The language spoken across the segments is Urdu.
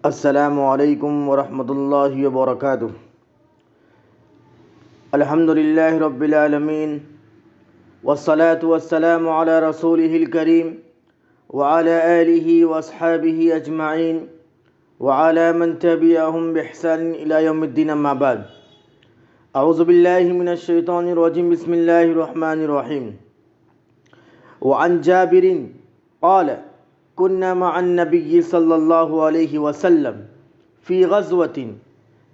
السلام علیکم ورحمۃ اللہ وبرکاتہ۔ الحمد للہ رب العالمین والصلاة والسلام علی رسولہ الکریم وعلی آلہ واصحابہ اجمعین وعلی من تبعہم بإحسان الی یوم الدین، اما بعد۔ اعوذ باللہ من الشیطان الرجیم، بسم اللہ الرحمن الرحیم۔ وعن جابر قال كنا مع النبي صلى الله عليه وسلم في غزوة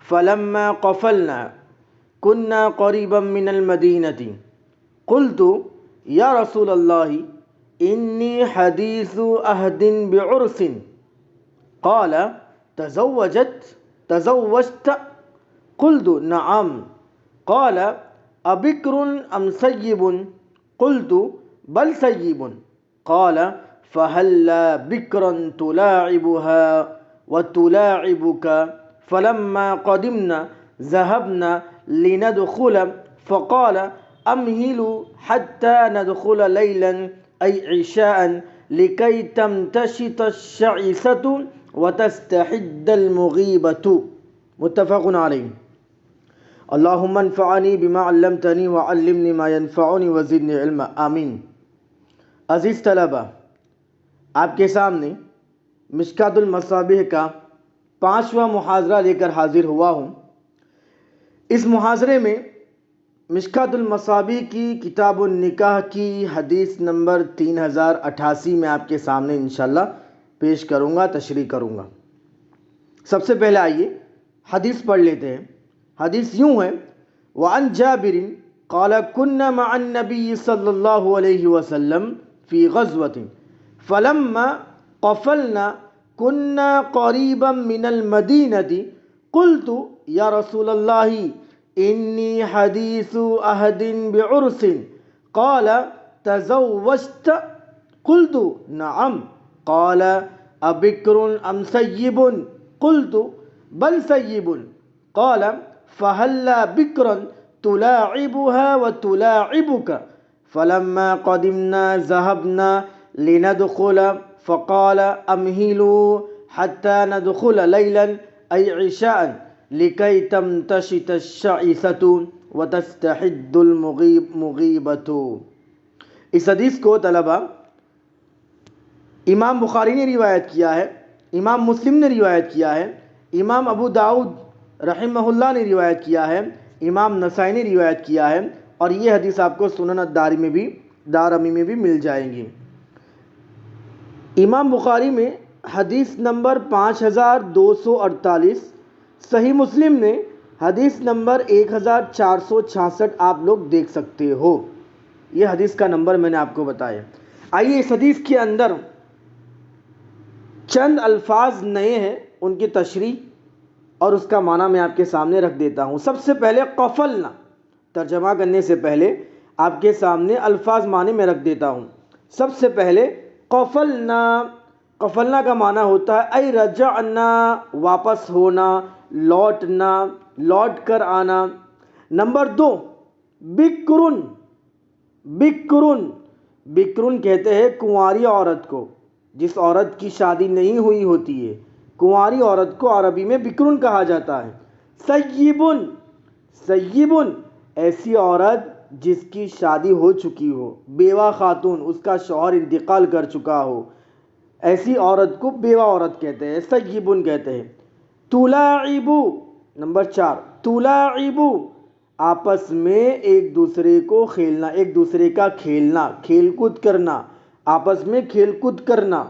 فلما قفلنا كنا قريبا من المدينة قلت يا رسول الله إني حديث عهد بعرس قال تزوجت قلت نعم قال أبكر أم سيب قلت بل سيب قال فهلا بكرا تلاعبها وتلاعبك فلما قدمنا ذهبنا لندخل فقال أمهلوا حتى ندخل ليلا أي عشاء لكي تمتشط الشعثة وتستحد المغيبة، متفق عليه۔ اللهم انفعني بما علمتني وعلمني ما ينفعني وزدني علما، آمین۔ عزیز طلبہ، آپ کے سامنے مشکات المصابیح کا 5واں محاضرہ لے کر حاضر ہوا ہوں۔ اس محاضرے میں مشکات المصابیح کی کتاب النکاح کی حدیث نمبر 3088 میں آپ کے سامنے انشاءاللہ پیش کروں گا، تشریح کروں گا۔ سب سے پہلے آئیے حدیث پڑھ لیتے ہیں۔ حدیث یوں ہے: وعن جابر قال كنا مع النبي صلی اللہ علیہ وسلم فی غزوة فلما قفلنا كنا قريبا من المدينة قلت يا رسول الله إني حديث عهد بعرس قال تزوجت قلت نعم قال أبكر أم سيب قلت بل سيب قال فهلا بكرا تلاعبها وتلاعبك فلما قدمنا ذهبنا لندخل فقال أمهلوا حتى ندخل ليلا أي عشاء لكي تمتشط الشعثة وتستحد المغيبة۔ اس حدیث کو طلبہ امام بخاری نے روایت کیا ہے، امام مسلم نے روایت کیا ہے، امام ابو داؤد رحمہ اللہ نے روایت کیا ہے، امام نسائی نے روایت کیا ہے، اور یہ حدیث آپ کو سنن دارمی میں بھی مل جائیں گی۔ امام بخاری میں حدیث نمبر 5248، صحیح مسلم نے حدیث نمبر 1466 آپ لوگ دیکھ سکتے ہو۔ یہ حدیث کا نمبر میں نے آپ کو بتایا۔ آئیے اس حدیث کے اندر چند الفاظ نئے ہیں، ان کی تشریح اور اس کا معنی میں آپ کے سامنے رکھ دیتا ہوں۔ سب سے پہلے قفلنا، ترجمہ کرنے سے پہلے آپ کے سامنے الفاظ معنی میں رکھ دیتا ہوں۔ سب سے پہلے قفلنا، قفلنا کا معنی ہوتا ہے اے رجعنا، واپس ہونا، لوٹنا، لوٹ کر آنا۔ نمبر 2 بکرن، بکرن، بکرن کہتے ہیں کنواری عورت کو، جس عورت کی شادی نہیں ہوئی ہوتی ہے، کنواری عورت کو عربی میں بکرن کہا جاتا ہے۔ سیبن، سیبن ایسی عورت جس کی شادی ہو چکی ہو، بیوہ خاتون، اس کا شوہر انتقال کر چکا ہو، ایسی عورت کو بیوہ عورت کہتے ہیں، سیبن کہتے ہیں۔ تلاعبو، نمبر 4 تلاعبو، آپس میں ایک دوسرے کو کھیلنا، ایک دوسرے کا کھیلنا، کھیل کود کرنا، آپس میں کھیل کود کرنا۔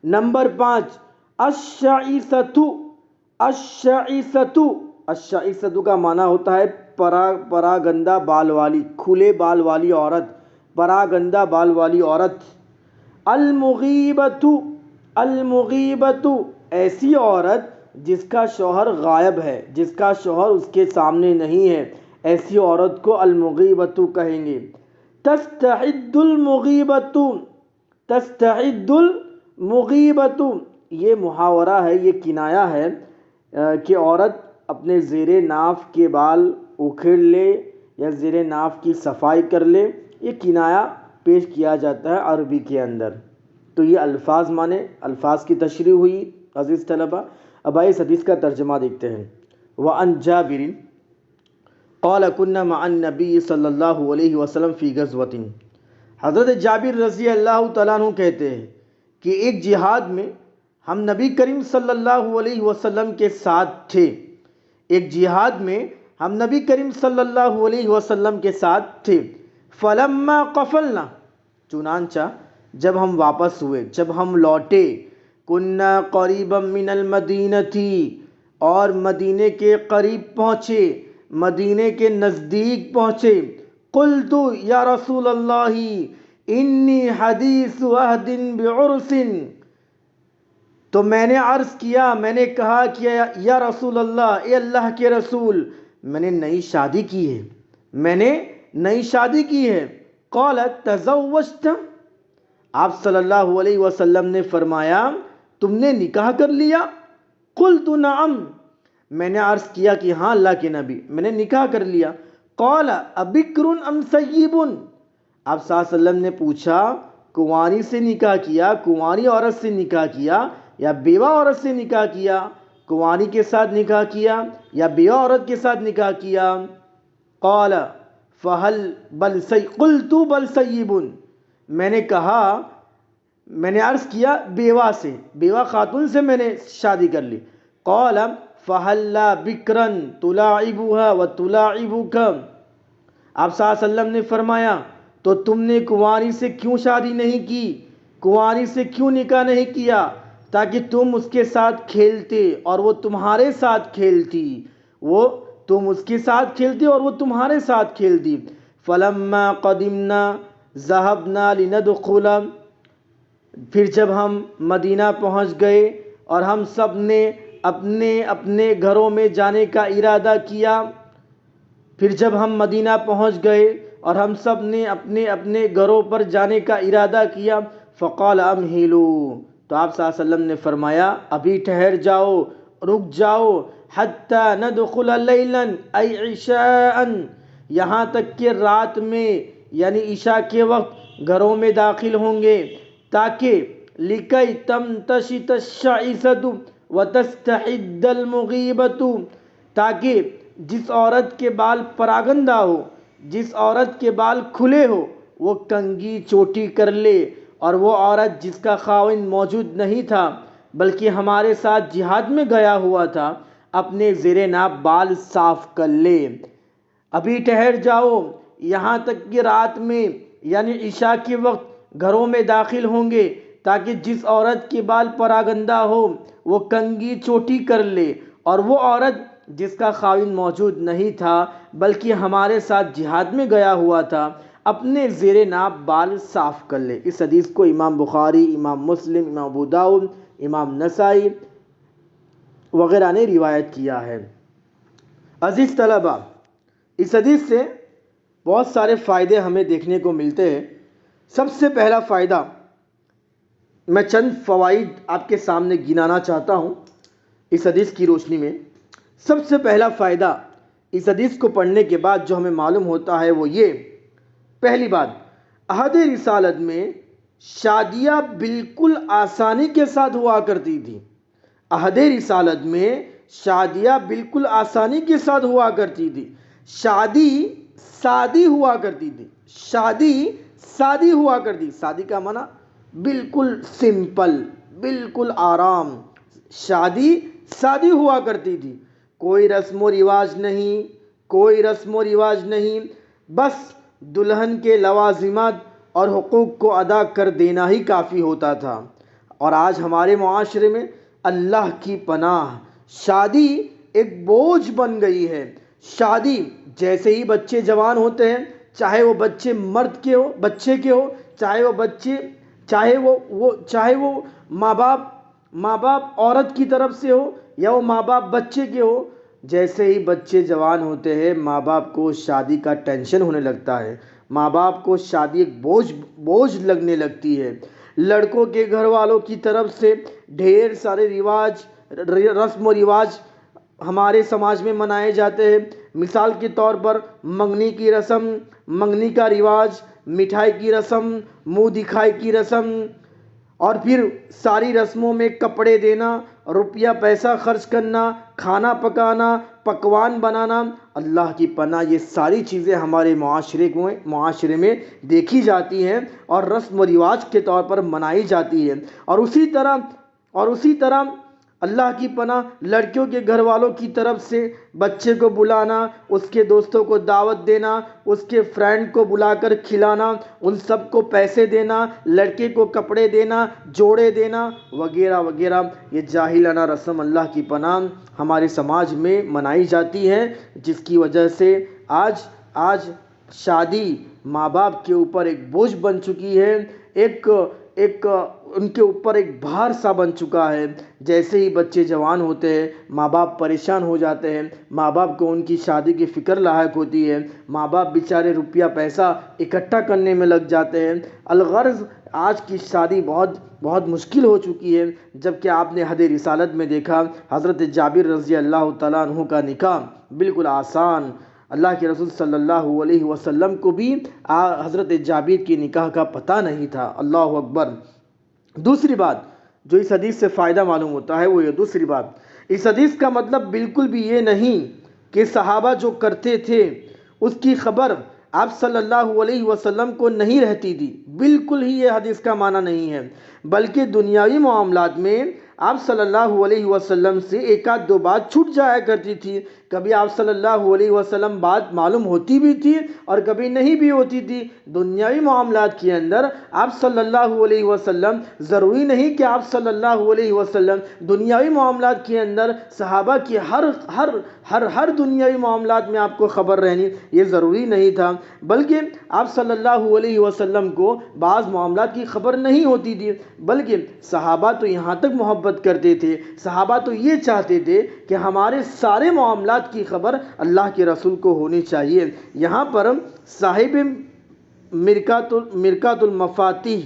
نمبر 5 الشعثۃ، الشعثۃ، الشعثۃ کا معنی ہوتا ہے پراگندہ بال والی، کھلے بال والی عورت، پراگندہ بال والی عورت۔ المغیبۃ، المغیبۃ ایسی عورت جس کا شوہر غائب ہے، جس کا شوہر اس کے سامنے نہیں ہے، ایسی عورت کو المغیبۃ کہیں گے۔ تستعد المغیبۃ، تستعد المغیبۃ یہ محاورہ ہے، یہ کنایہ ہے کہ عورت اپنے زیر ناف کے بال اکھیڑ لے یا زیر ناف کی صفائی کر لے، یہ کنایہ پیش کیا جاتا ہے عربی کے اندر۔ تو یہ الفاظ مانے، الفاظ کی تشریح ہوئی عزیز طلبہ۔ اب آئیے اس حدیث کا ترجمہ دیکھتے ہیں۔ وعن جابر قال كنا مع النبي صلی اللہ علیہ وسلم فی غزوۃ، حضرت جابر رضی اللہ تعالیٰ عنہ کہتے ہیں کہ ایک جہاد میں ہم نبی کریم صلی اللہ علیہ وسلم کے ساتھ تھے۔ ایک جہاد میں ہم نبی کریم صلی اللہ علیہ وسلم کے ساتھ تھے۔ فلما قفلنا، چنانچہ جب ہم واپس ہوئے، جب ہم لوٹے، کنا قریبا من المدینتی، اور مدینے کے قریب پہنچے، مدینے کے نزدیک پہنچے، قلت یا رسول اللہ انی حدیث عہد بعرس، تو میں نے عرض کیا، میں نے کہا کہ یا رسول اللہ، اے اللہ کے رسول، میں نے نئی شادی کی ہے، میں نے نئی شادی کی ہے۔ قال تزوجت، آپ صلی اللہ علیہ وسلم نے فرمایا تم نے نکاح کر لیا؟ قلت نعم، میں نے عرض کیا کہ ہاں اللہ کے نبی، میں نے نکاح کر لیا۔ قال ابکر ام سیب، آپ صلی اللہ علیہ وسلم نے پوچھا کنواری سے نکاح کیا، کنواری عورت سے نکاح کیا یا بیوہ عورت سے نکاح کیا؟ کنواری کے ساتھ نکاح کیا یا بیوہ عورت کے ساتھ نکاح کیا؟ قال فہل قلت بل سیب، میں نے کہا، میں نے عرض کیا بیوہ سے، بیوہ خاتون سے میں نے شادی کر لی۔ قال فہلا بکرا تلاعبها وتلاعبک، آپ صلی اللہ علیہ وسلم نے فرمایا تو تم نے کنواری سے کیوں شادی نہیں کی، کنواری سے کیوں نکاح نہیں کیا، تاکہ تم اس کے ساتھ کھیلتے اور وہ تمہارے ساتھ کھیلتی، وہ تم اس کے ساتھ کھیلتے اور وہ تمہارے ساتھ کھیلتی۔ فلما قدمنا ذهبنا لندخل، پھر جب ہم مدینہ پہنچ گئے اور ہم سب نے اپنے اپنے گھروں میں جانے کا ارادہ کیا، پھر جب ہم مدینہ پہنچ گئے اور ہم سب نے اپنے اپنے گھروں پر جانے کا ارادہ کیا، فقال امہلوا، تو آپ صلی اللہ علیہ وسلم نے فرمایا ابھی ٹھہر جاؤ، رک جاؤ، حتی ندخل لیلا ای عشاء، یہاں تک کہ رات میں یعنی عشاء کے وقت گھروں میں داخل ہوں گے، تاکہ لکی تمتشط الشعثۃ وتستحد المغیبۃ، تاکہ جس عورت کے بال پراگندہ ہو، جس عورت کے بال کھلے ہو، وہ کنگھی چوٹی کر لے، اور وہ عورت جس کا خاوند موجود نہیں تھا بلکہ ہمارے ساتھ جہاد میں گیا ہوا تھا، اپنے زیر ناف بال صاف کر لے۔ ابھی ٹھہر جاؤ، یہاں تک کہ رات میں یعنی عشاء کے وقت گھروں میں داخل ہوں گے، تاکہ جس عورت کے بال پراگندہ ہو وہ کنگھی چوٹی کر لے، اور وہ عورت جس کا خاوند موجود نہیں تھا بلکہ ہمارے ساتھ جہاد میں گیا ہوا تھا، اپنے زیر ناف بال صاف کر لے۔ اس حدیث کو امام بخاری، امام مسلم، امام ابو داؤد، امام نسائی وغیرہ نے روایت کیا ہے۔ عزیز طلبہ، اس حدیث سے بہت سارے فائدے ہمیں دیکھنے کو ملتے ہیں۔ سب سے پہلا فائدہ، میں چند فوائد آپ کے سامنے گنانا چاہتا ہوں اس حدیث کی روشنی میں۔ سب سے پہلا فائدہ اس حدیث کو پڑھنے کے بعد جو ہمیں معلوم ہوتا ہے وہ یہ، پہلی بات، عہد رسالت میں شادیاں بالکل آسانی کے ساتھ ہوا کرتی تھی۔ عہد رسالت میں شادیاں بالکل آسانی کے ساتھ ہوا کرتی تھی، شادی سادی ہوا کرتی تھی، شادی سادی ہوا کرتی، شادی کا معنی بالکل سمپل، بالکل آرام، شادی سادی ہوا کرتی تھی، کوئی رسم و رواج نہیں، کوئی رسم و رواج نہیں، بس دلہن کے لوازمات اور حقوق کو ادا کر دینا ہی کافی ہوتا تھا۔ اور آج ہمارے معاشرے میں اللہ کی پناہ شادی ایک بوجھ بن گئی ہے۔ شادی جیسے ہی بچے جوان ہوتے ہیں، چاہے وہ بچے مرد کے ہو، بچے کے ہو، چاہے وہ ماں باپ عورت کی طرف سے ہو یا وہ ماں باپ بچے کے ہو، جیسے ہی بچے جوان ہوتے ہیں ماں باپ کو شادی کا ٹینشن ہونے لگتا ہے، ماں باپ کو شادی ایک بوجھ لگنے لگتی ہے۔ لڑکوں کے گھر والوں کی طرف سے ڈھیر سارے رسم و رواج ہمارے سماج میں منائے جاتے ہیں۔ مثال کے طور پر منگنی کی رسم، منگنی کا رواج، مٹھائی کی رسم، منہ دکھائی کی رسم، اور پھر ساری رسموں میں کپڑے دینا روپیہ پیسہ خرچ کرنا، کھانا پکانا، پکوان بنانا، اللہ کی پناہ یہ ساری چیزیں ہمارے معاشرے میں دیکھی جاتی ہیں اور رسم و رواج کے طور پر منائی جاتی ہے۔ اور اسی طرح اللہ کی پناہ لڑکیوں کے گھر والوں کی طرف سے بچے کو بلانا، اس کے دوستوں کو دعوت دینا، اس کے فرینڈ کو بلا کر کھلانا، ان سب کو پیسے دینا، لڑکے کو کپڑے دینا، جوڑے دینا وغیرہ وغیرہ، یہ جاہلانہ رسم اللہ کی پناہ ہمارے سماج میں منائی جاتی ہے، جس کی وجہ سے آج شادی ماں باپ کے اوپر ایک بوجھ بن چکی ہے، ایک ان کے اوپر ایک بھار سا بن چکا ہے۔ جیسے ہی بچے جوان ہوتے ہیں ماں باپ پریشان ہو جاتے ہیں، ماں باپ کو ان کی شادی کی فکر لاحق ہوتی ہے، ماں باپ بیچارے روپیہ پیسہ اکٹھا کرنے میں لگ جاتے ہیں۔ الغرض آج کی شادی بہت مشکل ہو چکی ہے، جبکہ آپ نے حد رسالت میں دیکھا حضرت جابر رضی اللہ تعالیٰ عنہ کا نکاح بالکل آسان، اللہ کے رسول صلی اللہ علیہ وسلم کو بھی حضرت جابر کی نکاح کا پتہ نہیں تھا۔ اللہ اکبر۔ دوسری بات جو اس حدیث سے فائدہ معلوم ہوتا ہے وہ یہ، دوسری بات اس حدیث کا مطلب بالکل بھی یہ نہیں کہ صحابہ جو کرتے تھے اس کی خبر آپ صلی اللہ علیہ وسلم کو نہیں رہتی تھی، بالکل ہی یہ حدیث کا معنی نہیں ہے، بلکہ دنیاوی معاملات میں آپ صلی اللہ علیہ وسلم سے ایک آدھ دو بات چھوٹ جایا کرتی تھی، کبھی آپ صلی اللہ علیہ وسلم بات معلوم ہوتی بھی تھی اور کبھی نہیں بھی ہوتی تھی۔ دنیاوی معاملات کے اندر آپ صلی اللہ علیہ وسلم، ضروری نہیں کہ آپ صلی اللہ علیہ وسلم دنیاوی معاملات کے اندر صحابہ کی ہر دنیاوی معاملات میں آپ کو خبر رہنی، یہ ضروری نہیں تھا، بلکہ آپ صلی اللہ علیہ وسلم کو بعض معاملات کی خبر نہیں ہوتی تھی، بلکہ صحابہ تو یہاں تک محبت کرتے تھے، صحابہ تو یہ چاہتے تھے کہ ہمارے سارے معاملات کی خبر اللہ کے رسول کو ہونی چاہیے۔ یہاں پر صاحب مرکات المفاتیح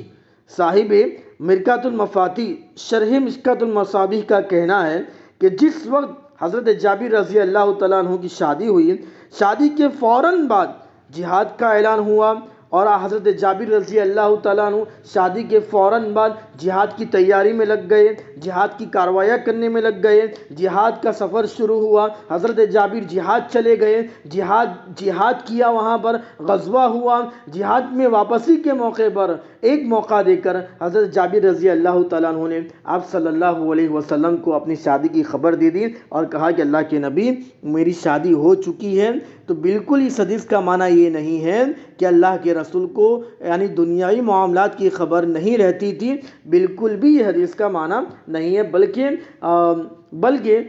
شرح مشکات المصابیح کا کہنا ہے کہ جس وقت حضرت جابر رضی اللہ تعالیٰ عنہ کی شادی ہوئی، شادی کے فوراً بعد جہاد کا اعلان ہوا، اور حضرت جابر رضی اللہ تعالیٰ عنہ شادی کے فوراً بعد جہاد کی تیاری میں لگ گئے، جہاد کی کاروائیاں کرنے میں لگ گئے، جہاد کا سفر شروع ہوا، حضرت جابر جہاد چلے گئے، جہاد کیا، وہاں پر غزوہ ہوا، جہاد میں واپسی کے موقع پر ایک موقع دے کر حضرت جابر رضی اللہ تعالیٰ عنہ نے آپ صلی اللہ علیہ وسلم کو اپنی شادی کی خبر دے دی اور کہا کہ اللہ کے نبی میری شادی ہو چکی ہے۔ تو بالکل اس حدیث کا معنی یہ نہیں ہے کہ اللہ کے رسول کو یعنی دنیاوی معاملات کی خبر نہیں رہتی تھی، بالکل بھی یہ حدیث کا معنی نہیں ہے، بلکہ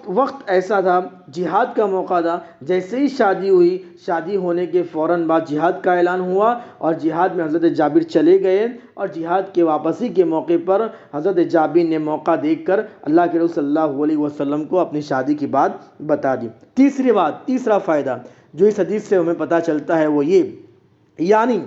وقت ایسا تھا، جہاد کا موقع تھا، جیسے ہی شادی ہوئی، شادی ہونے کے فوراً بعد جہاد کا اعلان ہوا اور جہاد میں حضرت جابر چلے گئے، اور جہاد کے واپسی کے موقع پر حضرت جابر نے موقع دیکھ کر اللہ کے رسول صلی اللہ علیہ وسلم کو اپنی شادی کی بات بتا دی۔ تیسرا فائدہ جو اس حدیث سے ہمیں پتہ چلتا ہے وہ یہ، یعنی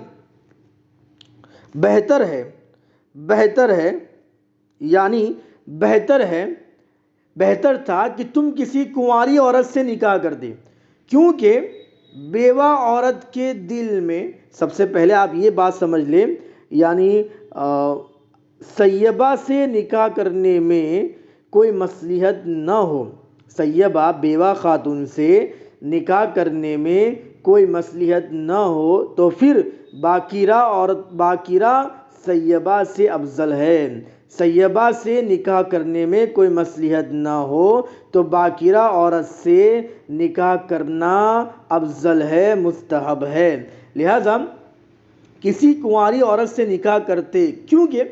بہتر تھا کہ تم کسی کنواری عورت سے نکاح کر دے، کیونکہ بیوہ عورت کے دل میں، سب سے پہلے آپ یہ بات سمجھ لیں، یعنی سیبہ سے نکاح کرنے میں کوئی مصلحت نہ ہو، سیبہ بیوہ خاتون سے نکاح کرنے میں کوئی مصلحت نہ ہو تو پھر باکرہ سیبہ سے افضل ہے۔ سیبہ سے نکاح کرنے میں کوئی مصلحت نہ ہو تو باکرہ عورت سے نکاح کرنا افضل ہے، مستحب ہے۔ لہذا کسی کنواری عورت سے نکاح کرتے، کیونکہ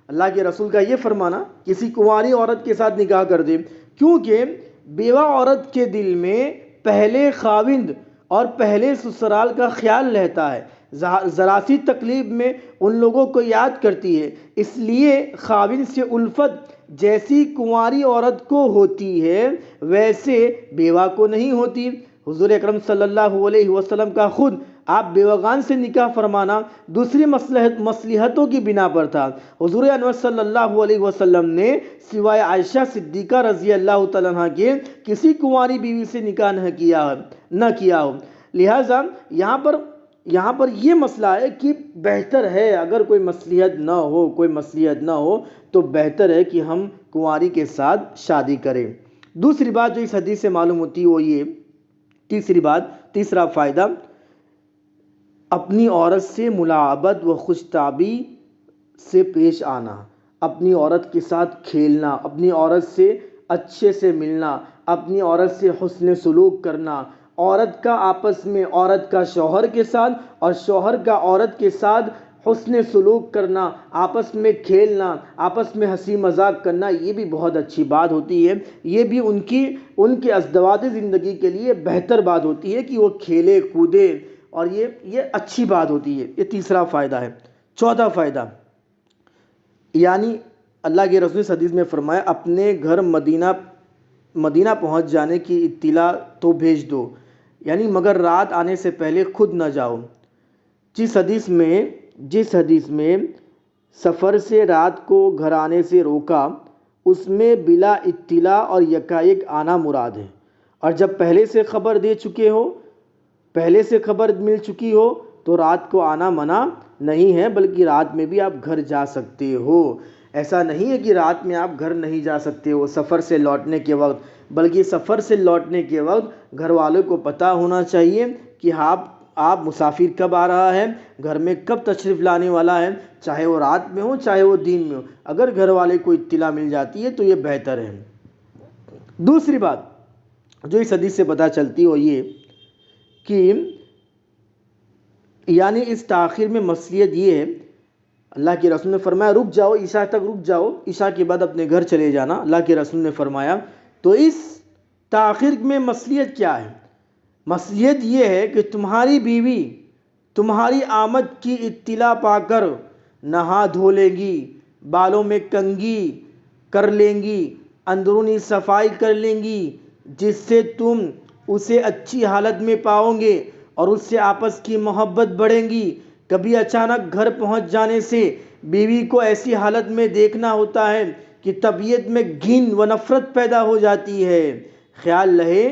اللہ کے رسول کا یہ فرمانا کسی کنواری عورت کے ساتھ نکاح کر دے، کیونکہ بیوہ عورت کے دل میں پہلے خاوند اور پہلے سسرال کا خیال رہتا ہے، ذرا سی تکلیف میں ان لوگوں کو یاد کرتی ہے، اس لیے خاوند سے الفت جیسی کنواری عورت کو ہوتی ہے ویسے بیوہ کو نہیں ہوتی۔ حضور اکرم صلی اللہ علیہ وسلم کا خود آپ بیوگان سے نکاح فرمانا دوسری مصلحتوں کی بنا پر تھا۔ حضور انور صلی اللہ علیہ وسلم نے سوائے عائشہ صدیقہ رضی اللہ تعالیٰ عنہ کے کسی کنواری بیوی سے نکاح نہ کیا ہو۔ لہٰذا یہاں پر یہ مسئلہ ہے کہ بہتر ہے اگر کوئی مصلحت نہ ہو تو بہتر ہے کہ ہم کنواری کے ساتھ شادی کرے۔ دوسری بات جو اس حدیث سے معلوم ہوتی ہے وہ یہ، تیسرا فائدہ، اپنی عورت سے ملاعبت و خوشطبعی سے پیش آنا، اپنی عورت کے ساتھ کھیلنا، اپنی عورت سے اچھے سے ملنا، اپنی عورت سے حسن سلوک کرنا، عورت کا آپس میں، عورت کا شوہر کے ساتھ اور شوہر کا عورت کے ساتھ حسن سلوک کرنا، آپس میں کھیلنا، آپس میں ہنسی مذاق کرنا، یہ بھی بہت اچھی بات ہوتی ہے۔ یہ بھی ان کے ازدواج زندگی کے لیے بہتر بات ہوتی ہے کہ وہ کھیلے کودے، اور یہ اچھی بات ہوتی ہے۔ یہ تیسرا فائدہ ہے۔ چوتھا فائدہ، یعنی اللہ کے رسول اس حدیث میں فرمایا اپنے گھر مدینہ پہنچ جانے کی اطلاع تو بھیج دو، یعنی مگر رات آنے سے پہلے خود نہ جاؤ۔ جس حدیث میں سفر سے رات کو گھر آنے سے روکا، اس میں بلا اطلاع اور یکایک آنا مراد ہے، اور جب پہلے سے خبر مل چکی ہو تو رات کو آنا منع نہیں ہے، بلکہ رات میں بھی آپ گھر جا سکتے ہو۔ ایسا نہیں ہے کہ رات میں آپ گھر نہیں جا سکتے ہو سفر سے لوٹنے کے وقت، بلکہ سفر سے لوٹنے کے وقت گھر والوں کو پتہ ہونا چاہیے کہ آپ مسافر کب آ رہا ہے، گھر میں کب تشریف لانے والا ہے، چاہے وہ رات میں ہو چاہے وہ دن میں ہو۔ اگر گھر والے کو اطلاع مل جاتی ہے تو یہ بہتر ہے۔ دوسری بات جو اس حدیث سے پتہ چلتی ہے وہ یہ کہ یعنی اس تاخیر میں مصلحت یہ ہے، اللہ کے رسول نے فرمایا رک جاؤ، عشاء تک رک جاؤ، عشاء کے بعد اپنے گھر چلے جانا، اللہ کے رسول نے فرمایا۔ تو اس تاخیر میں مصلحت کیا ہے؟ مصلحت یہ ہے کہ تمہاری بیوی تمہاری آمد کی اطلاع پا کر نہا دھو لے گی، بالوں میں کنگھی کر لیں گی، اندرونی صفائی کر لیں گی، جس سے تم اسے اچھی حالت میں پاؤ گے اور اس سے آپس کی محبت بڑھیں گی۔ کبھی اچانک گھر پہنچ جانے سے بیوی کو ایسی حالت میں دیکھنا ہوتا ہے کہ طبیعت میں گھن و نفرت پیدا ہو جاتی ہے، خیال رہے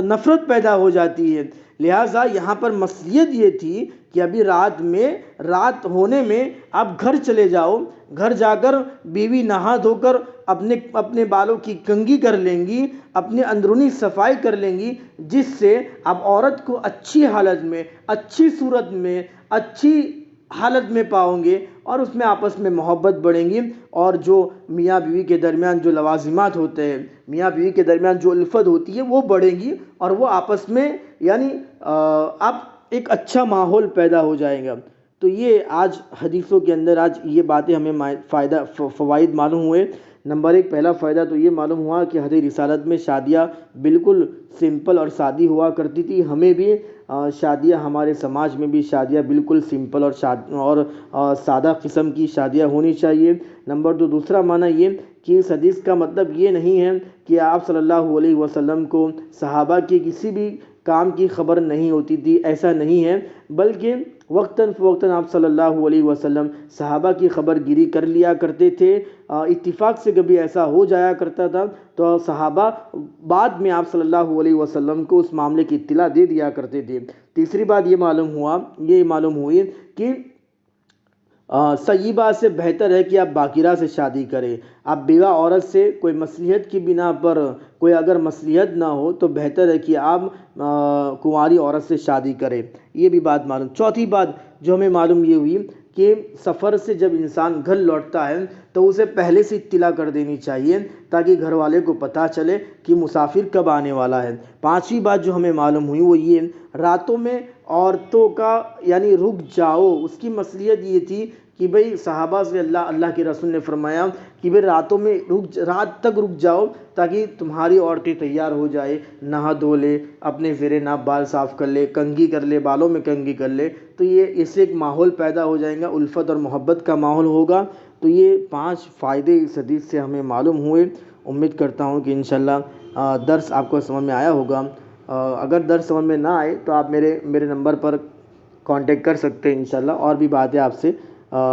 نفرت پیدا ہو جاتی ہے۔ لہٰذا یہاں پر مصلحت یہ تھی کہ ابھی رات ہونے میں آپ گھر چلے جاؤ، گھر جا کر بیوی نہا دھو کر اپنے بالوں کی کنگھی کر لیں گی، اپنے اندرونی صفائی کر لیں گی، جس سے آپ عورت کو اچھی حالت میں، اچھی صورت میں، اچھی حالت میں پاؤں گے اور اس میں آپس میں محبت بڑھیں گی، اور جو میاں بیوی کے درمیان جو لوازمات ہوتے ہیں، میاں بیوی کے درمیان جو الفت ہوتی ہے وہ بڑھے گی، اور وہ آپس میں یعنی اب ایک اچھا ماحول پیدا ہو جائے گا۔ تو یہ آج حدیثوں کے اندر آج یہ باتیں ہمیں فوائد معلوم ہوئے۔ نمبر 1 پہلا فائدہ تو یہ معلوم ہوا کہ حدیث رسالت میں شادیاں بالکل سمپل اور سادی ہوا کرتی تھی۔ ہمیں بھی شادیاں، ہمارے سماج میں بھی شادیاں بالکل سمپل اور سادہ قسم کی شادیاں ہونی چاہیے۔ نمبر 2 دوسرا معنی یہ کہ اس حدیث کا مطلب یہ نہیں ہے کہ آپ صلی اللہ علیہ وسلم کو صحابہ کی کسی بھی کام کی خبر نہیں ہوتی تھی، ایسا نہیں ہے، بلکہ وقتاً فوقتاً آپ صلی اللہ علیہ وسلم صحابہ کی خبر گیری کر لیا کرتے تھے۔ اتفاق سے کبھی ایسا ہو جایا کرتا تھا تو صحابہ بعد میں آپ صلی اللہ علیہ وسلم کو اس معاملے کی اطلاع دے دیا کرتے تھے۔ تیسری بات یہ معلوم ہوئی کہ سیبہ سے بہتر ہے کہ آپ باکرہ سے شادی کریں۔ آپ بیوہ عورت سے کوئی مصلحت کی بنا پر کوئی اگر مصلحت نہ ہو تو بہتر ہے کہ آپ کنواری عورت سے شادی کریں۔ یہ بھی بات معلوم۔ چوتھی بات جو ہمیں معلوم یہ ہوئی کہ سفر سے جب انسان گھر لوٹتا ہے تو اسے پہلے سے اطلاع کر دینی چاہیے تاکہ گھر والے کو پتہ چلے کہ مسافر کب آنے والا ہے۔ پانچویں بات جو ہمیں معلوم ہوئی وہ یہ راتوں میں عورتوں کا یعنی رک جاؤ، اس کی مصلحت یہ تھی کہ بھئی صحابہ سے اللہ کے رسول نے فرمایا کہ بھئی رات تک رک جاؤ تاکہ تمہاری عورتیں تیار ہو جائے، نہا دھو لے، اپنے زیر ناف بال صاف کر لے، کنگھی کر لے، بالوں میں کنگھی کر لے، تو یہ اس سے ایک ماحول پیدا ہو جائے گا، الفت اور محبت کا ماحول ہوگا۔ تو یہ 5 فائدے اس حدیث سے ہمیں معلوم ہوئے۔ امید کرتا ہوں کہ انشاءاللہ درس آپ کو سمجھ میں آیا ہوگا۔ اگر درس سمجھ میں نہ آئے تو آپ میرے نمبر پر کانٹیکٹ کر سکتے ہیں، انشاءاللہ اور بھی باتیں آپ سے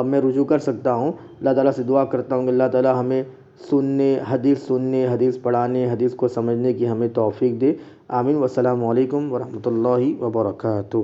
میں رجوع کر سکتا ہوں۔ اللہ تعالیٰ سے دعا کرتا ہوں کہ اللہ تعالیٰ ہمیں سننے، حدیث پڑھانے، حدیث کو سمجھنے کی ہمیں توفیق دے۔ آمین۔ والسلام علیکم ورحمۃ اللہ وبرکاتہ۔